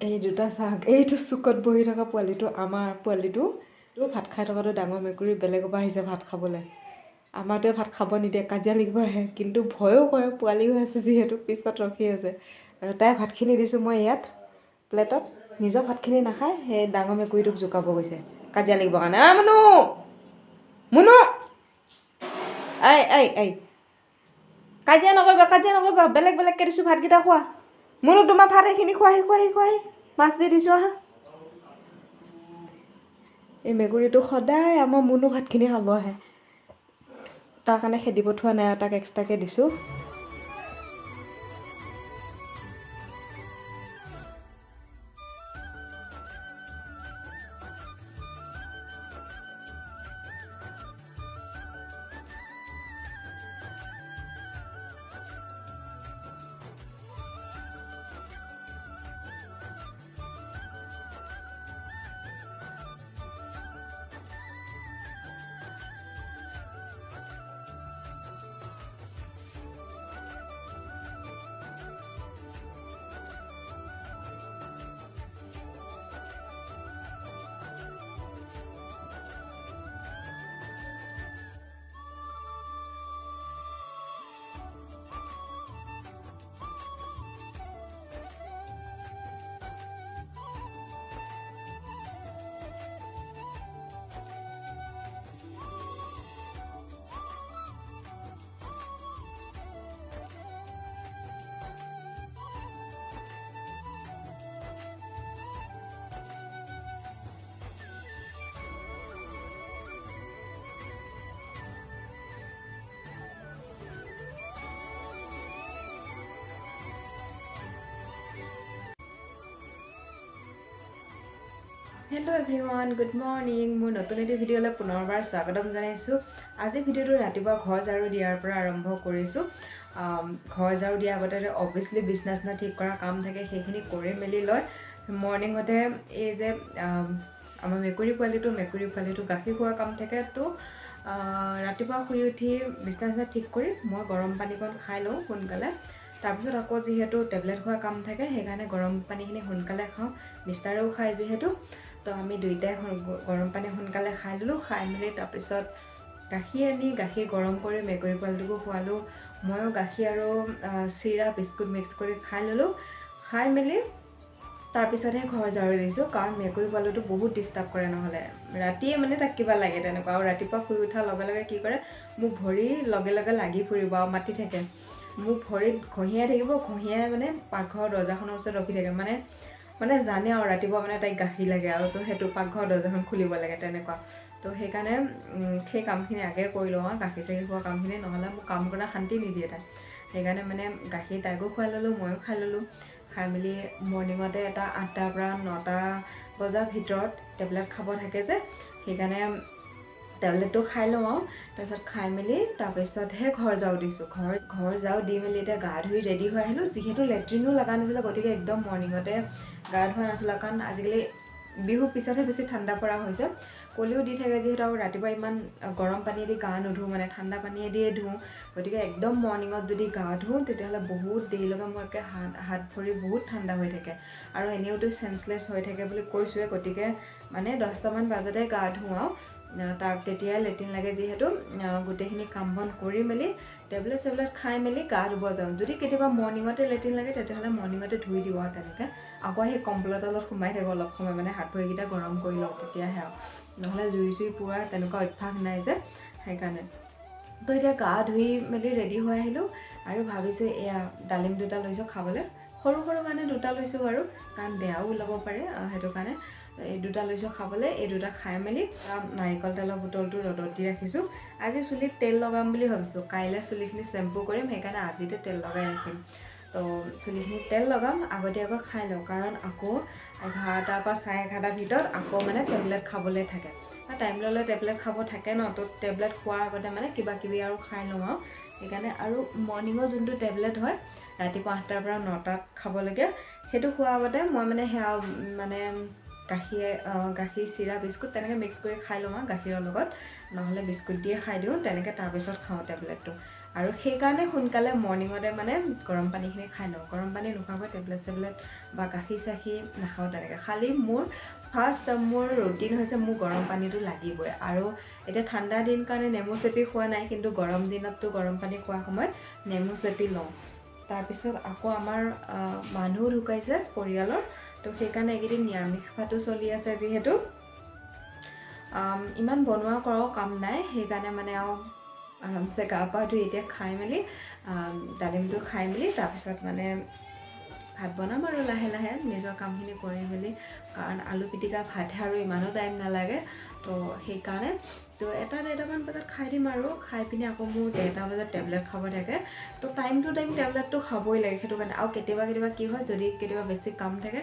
এই দুটা চাওক, এইটো চুকত বহি থকা পোৱালিটো আমাৰ পোৱালিটো ভাত খাই থকাটো ডাঙৰ মেকুৰী বেলেগৰ পৰা আহিছে ভাত খাবলৈ। আমাৰটোৱে ভাত খাব নিদিয়ে, কাজিয়া লাগিব আহে, কিন্তু ভয়ো কৰে, পোৱালি হৈ আছে যিহেতু পিছত ৰখি আছে। আৰু তাই ভাতখিনি দিছোঁ মই ইয়াত প্লেটত, নিজৰ ভাতখিনি নাখায়, সেই ডাঙৰ মেকুৰীটোক জোকাব গৈছে কাজিয়া লাগিবৰ কাৰণে। মুনু মুনু এই কাজিয়া নকৰিবা, বেলেগ বেলেগকৈ দিছোঁ ভাতকেইটা খোৱা। মুনু তোমাৰ ভাত এইখিনি খোৱাহি মাছ দি দিছোঁ আহা। এই মেকুৰীটো সদায় আমাৰ মুনু ভাতখিনি খাব আহে, তাৰ কাৰণে খেদি পঠোৱা নাই আৰু তাক এক্সট্ৰাকৈ দিছোঁ। Hello' everyone, good morning. মোৰ নতুন এটি ভিডিঅ'লৈ পুনৰবাৰ স্বাগতম জনাইছোঁ। আজি ভিডিঅ'টো ৰাতিপুৱা ঘৰ ঝাৰু দিয়াৰ পৰা আৰম্ভ কৰিছোঁ। ঘৰ ঝাৰু দিয়াৰ আগতে অবভিয়াছলি বিচনা ঠিক কৰা কাম থাকে, সেইখিনি কৰি মেলি লৈ মৰ্ণিঙতে এই যে আমাৰ মেকুৰী পোৱালিটো গাখীৰ খোৱাৰ কাম থাকে। তো ৰাতিপুৱা শুই উঠি বিচনা ঠিক কৰি মই গৰম পানীকণ খাই লওঁ সোনকালে। তাৰপিছত আকৌ যিহেতু টেবলেট খোৱাৰ কাম থাকে, সেইকাৰণে গৰম পানীখিনি সোনকালে খাওঁ। মিষ্টাৰেও খায় যিহেতু, তো আমি দুইটাই গৰম পানী সোনকালে খাই ল'লোঁ। খাই মেলি তাৰপিছত গাখীৰ আনি গাখীৰ গৰম কৰি মেকুৰী পোৱালিটোকো খোৱালোঁ। ময়ো গাখীৰ আৰু চিৰা বিস্কুট মিক্স কৰি খাই ল'লোঁ। খাই মেলি তাৰপিছতহে ঘৰ ঝাৰু দিছোঁ, কাৰণ মেকুৰী পোৱালিটো বহুত ডিষ্টাৰ্ব কৰে, নহ'লে ৰাতিয়ে মানে তাক কিবা লাগে তেনেকুৱা। আৰু ৰাতিপুৱা শুই উঠাৰ লগে লগে কি কৰে, মোক ভৰি লগে লগে লাগি ফুৰিব আৰু মাতি থাকে। মোক ভৰিত ঘঁহিয়াই থাকিব, ঘঁহিয়াই মানে পাকঘৰৰ দৰ্জাখনৰ ওচৰত ৰখি থাকে, মানে জানে আৰু ৰাতিপুৱা মানে তাইক গাখীৰ লাগে, আৰু তো সেইটো পাকঘৰৰ দৰ্জাখন খুলিব লাগে তেনেকুৱা। তো সেইকাৰণে সেই কামখিনি আগে কৰি লওঁ আৰু গাখীৰ চাখীৰ খোৱা কামখিনি, নহ'লে মোক কাম কৰা শান্তি নিদিয়ে তাই। সেইকাৰণে মানে গাখীৰ তাইকো খুৱাই ল'লোঁ, ময়ো খাই ল'লোঁ। খাই মেলি মৰ্ণিঙতে এটা 8টাৰ পৰা 9টা বজাৰ ভিতৰত টেবলেট খাব থাকে যে, সেইকাৰণে টেবলেটটো খাই লওঁ আৰু তাৰপিছত খাই মেলি তাৰপিছতহে ঘৰ ঝাৰু দিছোঁ। ঘৰ ঝাৰু দি মেলি এতিয়া গা ধুই ৰেডি হৈ আহিলোঁ। যিহেতু লেট্ৰিনো লগা নাছিলে, গতিকে একদম মৰ্ণিঙতে গা ধোৱা নাছিলোঁ, কাৰণ আজিকালি বিহুৰ পিছতহে বেছি ঠাণ্ডা পৰা হৈছে। কলিও দি থাকে যিহেতু, আৰু ৰাতিপুৱা ইমান গৰম পানীয়েদি গা নুধুওঁ, মানে ঠাণ্ডা পানীয়ে দিয়ে ধুওঁ। গতিকে একদম মৰ্ণিঙত যদি গা ধুওঁ, তেতিয়াহ'লে বহুত দেৰিলৈকে মোৰ একে হাত ভৰি বহুত ঠাণ্ডা হৈ থাকে, আৰু এনেওতো চেঞ্চলেছ হৈ থাকে বুলি কৈছোঁৱে। গতিকে মানে 10টামান বজাতে গা ধুওঁ আৰু তেতিয়াই লেট্ৰিন লাগে যিহেতু। গোটেইখিনি কাম বন কৰি মেলি টেবলেট চেবলেট খাই মেলি গা ধুব যাওঁ। যদি কেতিয়াবা মৰ্ণিঙতে লেট্ৰিন লাগে, তেতিয়াহ'লে মৰ্ণিঙতে ধুই দিওঁ আৰু তেনেকৈ। আকৌ সেই কম্বলৰ তলত সোমাই থাকোঁ অলপ সময়, মানে হাত ভৰিকেইটা গৰম কৰি লওঁ, তেতিয়াহে আৰু, নহ'লে জুই চুই পোৱাৰ তেনেকুৱা অভ্যাস নাই যে, সেইকাৰণে। তো এতিয়া গা ধুই মেলি ৰেডি হৈ আহিলোঁ, আৰু ভাবিছোঁ এয়া ডালিম 2টা লৈছোঁ খাবলৈ। সৰু কাৰণে 2টা লৈছোঁ বাৰু, কাৰণ বেয়াও ওলাব পাৰে, সেইটো কাৰণে এই 2টা লৈছোঁ খাবলৈ। এই 2টা খাই মেলি নাৰিকল তেলৰ বটলটো ৰ'দত দি ৰাখিছোঁ। আজি চুলিত তেল লগাম বুলি ভাবিছোঁ, কাইলৈ চুলিখিনি শ্বেম্পু কৰিম, সেইকাৰণে আজিতে তেল লগাই ৰাখিম। তো চুলিখিনি তেল লগাম, আগতীয়াকৈ খাই লওঁ, কাৰণ আকৌ 11টাৰ পৰা 11:30টাৰ ভিতৰত আকৌ মানে টেবলেট খাবলৈ থাকে। টাইম ল'লে টেবলেট খাব থাকে ন, তো টেবলেট খোৱাৰ আগতে মানে কিবা কিবি আৰু খাই লওঁ আৰু সেইকাৰণে। আৰু মৰ্ণিঙৰ যোনটো টেবলেট হয় ৰাতিপুৱা 8টাৰ পৰা 9টাত খাবলগীয়া, সেইটো খোৱাৰ আগতে মই মানে সেয়া মানে গাখীৰ চিৰা বিস্কুট তেনেকৈ মিক্স কৰি খাই লওঁ আৰু গাখীৰৰ লগত, নহ'লে বিস্কুট দিয়ে খাই দিওঁ তেনেকৈ, তাৰপিছত খাওঁ টেবলেটটো। আৰু সেইকাৰণে সোনকালে মৰ্ণিঙতে মানে গৰম পানীখিনি খাই লওঁ। গৰম পানী নোখোৱাকৈ টেবলেট চেবলেট বা গাখীৰ চাখীৰ নাখাওঁ তেনেকৈ। খালি মোৰ ফাৰ্ষ্ট মোৰ ৰুটিন হৈছে মোৰ গৰম পানীটো লাগিবই। আৰু এতিয়া ঠাণ্ডা দিন কাৰণে নেমু চেপি খোৱা নাই, কিন্তু গৰম দিনততো গৰম পানী খোৱাৰ সময়ত নেমু চেপি লওঁ। তাৰপিছত আকৌ আমাৰ মানুহ ঢুকাইছে পৰিয়ালৰ, তো সেইকাৰণে এইকেইদিন নিৰামিষ ভাতো চলি আছে যিহেতু ইমান বনোৱা কৰাও কাম নাই। সেইকাৰণে মানে আৰু আৰামছে গা পা ধুই এতিয়া খাই মেলি ডালিমটো খাই মেলি তাৰপিছত মানে ভাত বনাম আৰু লাহে লাহে নিজৰ কামখিনি কৰি মেলি। কাৰণ আলু পিটিকা ভাতহে আৰু ইমানো টাইম নালাগে, তো সেইকাৰণে তো 1-1:30মান বজাত খাই দিম আৰু খাই পিনি আকৌ মোৰ 1:30 বজাত টেবলেট খাব থাকে। তো টাইম টু টাইম টেবলেটটো খাবই লাগে, সেইটো কাৰণে। আৰু কেতিয়াবা কি হয়, যদি কেতিয়াবা বেছি কাম থাকে,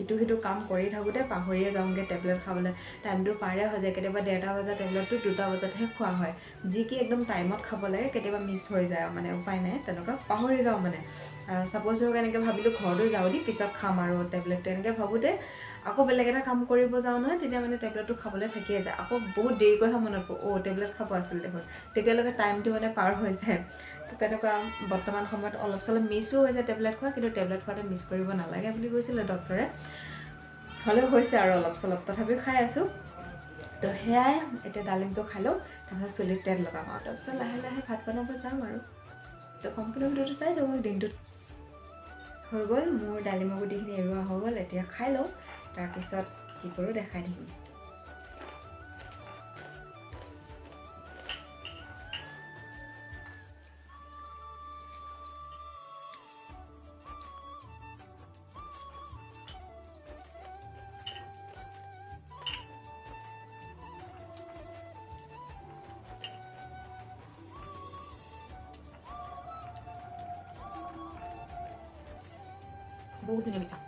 ইটো সিটো কাম কৰি থাকোঁতে পাহৰিয়ে যাওঁগৈ টেবলেট খাবলৈ, টাইমটো পাৰে হৈ যায়। কেতিয়াবা 1:30 বজাত টেবলেটটো 2টা বজাতহে খোৱা হয়, যি কি একদম টাইমত খাব লাগে কেতিয়াবা মিছ হৈ যায় মানে, উপায় নাই তেনেকুৱা পাহৰি যাওঁ মানে। ছাপ'জ ধৰক এনেকৈ ভাবিলোঁ ঘৰতো যাওঁ দি পিছত খাম আৰু টেবলেটটো, এনেকৈ ভাবোঁতে আকৌ বেলেগ এটা কাম কৰিব যাওঁ নহয়, তেতিয়া মানে টেবলেটটো খাবলৈ থাকিয়ে যায়। আকৌ বহুত দেৰিকৈহে মনত পৰোঁ টেবলেট খাব আছিল দেখোন, তেতিয়ালৈকে টাইমটো মানে পাৰ হৈ যায়। তো তেনেকুৱা বৰ্তমান সময়ত অলপ চলপ মিছো হৈছে টেবলেট খোৱা, কিন্তু টেবলেট খোৱাটো মিছ কৰিব নালাগে বুলি কৈছিলে ডক্টৰে। হ'লেও হৈছে আৰু অলপ চলপ, তথাপিও খাই আছোঁ। তো সেয়াই, এতিয়া ডালিমটো খাই লওঁ, তাৰপিছত চুলিত তেল লগাম আৰু তাৰপিছত লাহে লাহে ভাত বনাব যাম আৰু। তো সম্পূৰ্ণ ভিডিঅ'টো চাই দিওঁ। দিনটোত হৈ গ'ল মোৰ ডালিমৰ গুটিখিনি এৰুৱা হৈ গ'ল, এতিয়া খাই লওঁ, তাৰপিছত কি কৰোঁ দেখাই থাকিম। বহুত ধুনীয়া মিঠা।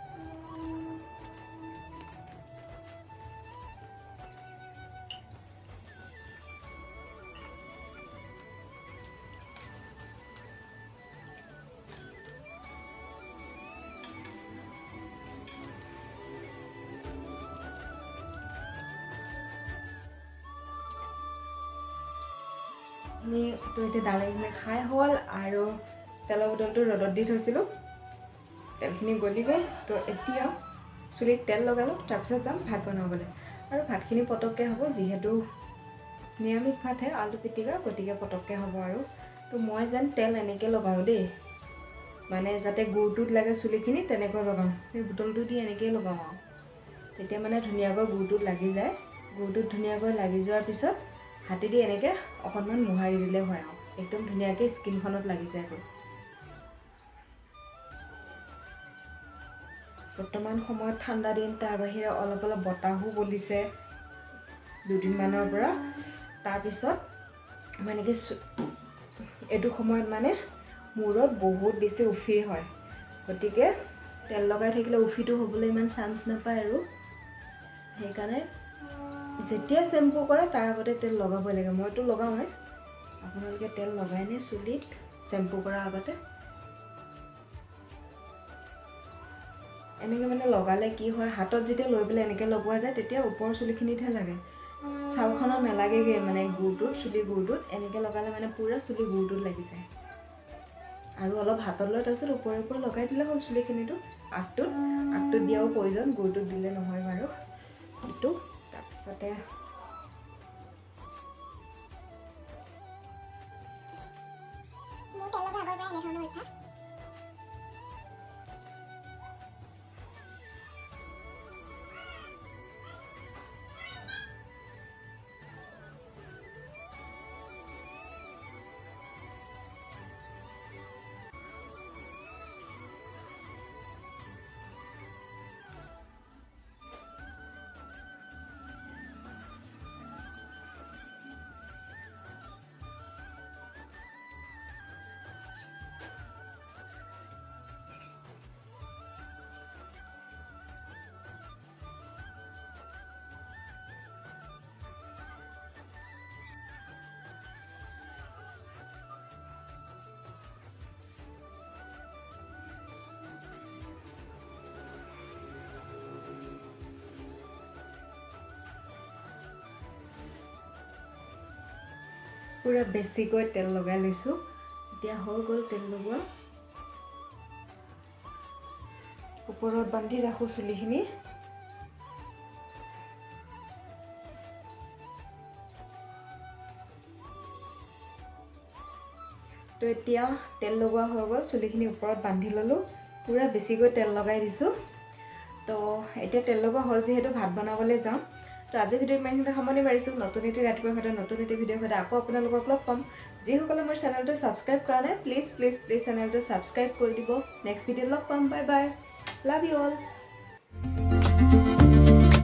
তো এতিয়া ডালিমখিনি খাই হ'ল আৰু তেলৰ বটলটো ৰ'দত দি থৈছিলোঁ, তেলখিনি গলি গ'ল। তো এতিয়া চুলিত তেল লগালোঁ, তাৰপিছত যাম ভাত বনাবলৈ। আৰু ভাতখিনি পটককৈ হ'ব, যিহেতু নিৰামিষ ভাতহে, আলু পিটিকা, গতিকে পটককৈ হ'ব আৰু। তো মই যেন তেল এনেকৈ লগাওঁ দেই, মানে যাতে গুৰটোত লাগে চুলিখিনি, তেনেকৈ লগাওঁ। সেই বটলটো দি এনেকৈয়ে লগাওঁ আৰু, তেতিয়া মানে ধুনীয়াকৈ গুৰটোত লাগি যায়। গুৰটোত ধুনীয়াকৈ লাগি যোৱাৰ পিছত হাতেদি এনেকৈ অকণমান মোহাৰি দিলে হয় আৰু, একদম ধুনীয়াকৈ স্কিনখনত লাগি যায়গৈ। বৰ্তমান সময়ত ঠাণ্ডা দিন, তাৰ বাহিৰে অলপ অলপ বতাহো বলিছে দুদিনমানৰ পৰা। তাৰপিছত মানে কি এইটো সময়ত মানে মূৰত বহুত বেছি উফি হয়, গতিকে তেল লগাই থাকিলে উফিটো হ'বলৈ ইমান চান্স নাপায় আৰু। সেইকাৰণে যেতিয়া শ্বেম্পু কৰে তাৰ আগতে তেল লগাবই লাগে। মইতো লগাওঁৱে, আপোনালোকে তেল লগাইনে চুলিত শ্বেম্পু কৰাৰ আগতে? এনেকৈ মানে লগালে কি হয়, হাতত যেতিয়া লৈ পেলাই এনেকৈ লগোৱা যায়, তেতিয়া ওপৰৰ চুলিখিনিতহে লাগে, ছালখনত নালাগেগৈ মানে গুৰটোত, চুলি গুৰটোত। এনেকৈ লগালে মানে পূৰা চুলি গুৰটোত লাগি যায়। আৰু অলপ হাতত লৈ তাৰপিছত ওপৰে ওপৰে লগাই দিলে হ'ল চুলিখিনিতো। আগটোত দিয়াও প্ৰয়োজন, গুৰটোত দিলে নহয় বাৰু সেইটো। তাৰপিছতে পুৰা বেছিকৈ তেল লগাই লৈছোঁ এতিয়া হৈ গ'ল তেল লগোৱা ওপৰত বান্ধি ৰাখোঁ চুলিখিনি তো এতিয়া তেল লগোৱা হৈ গ'ল চুলিখিনি ওপৰত বান্ধি ল'লোঁ পুৰা বেছিকৈ তেল লগাই দিছোঁ তো এতিয়া তেল লগোৱা হ'ল যিহেতু ভাত বনাবলৈ যাম তো আজি ভিডিঅ'ত ইমানখিনিতে সামৰণি মাৰিছোঁ নতুন এটি ৰাতিপুৱা সৈতে নতুন এটি ভিডিঅ'ৰ সৈতে আকৌ আপোনালোকক লগ পাম যিসকলে মোৰ চেনেলটো ছাবস্ক্ৰাইব কৰা নাই প্লিজ চেনেলটো ছাবস্ক্ৰাইব কৰি দিব নেক্সট ভিডিঅ'ত লগ পাম bye bye love you all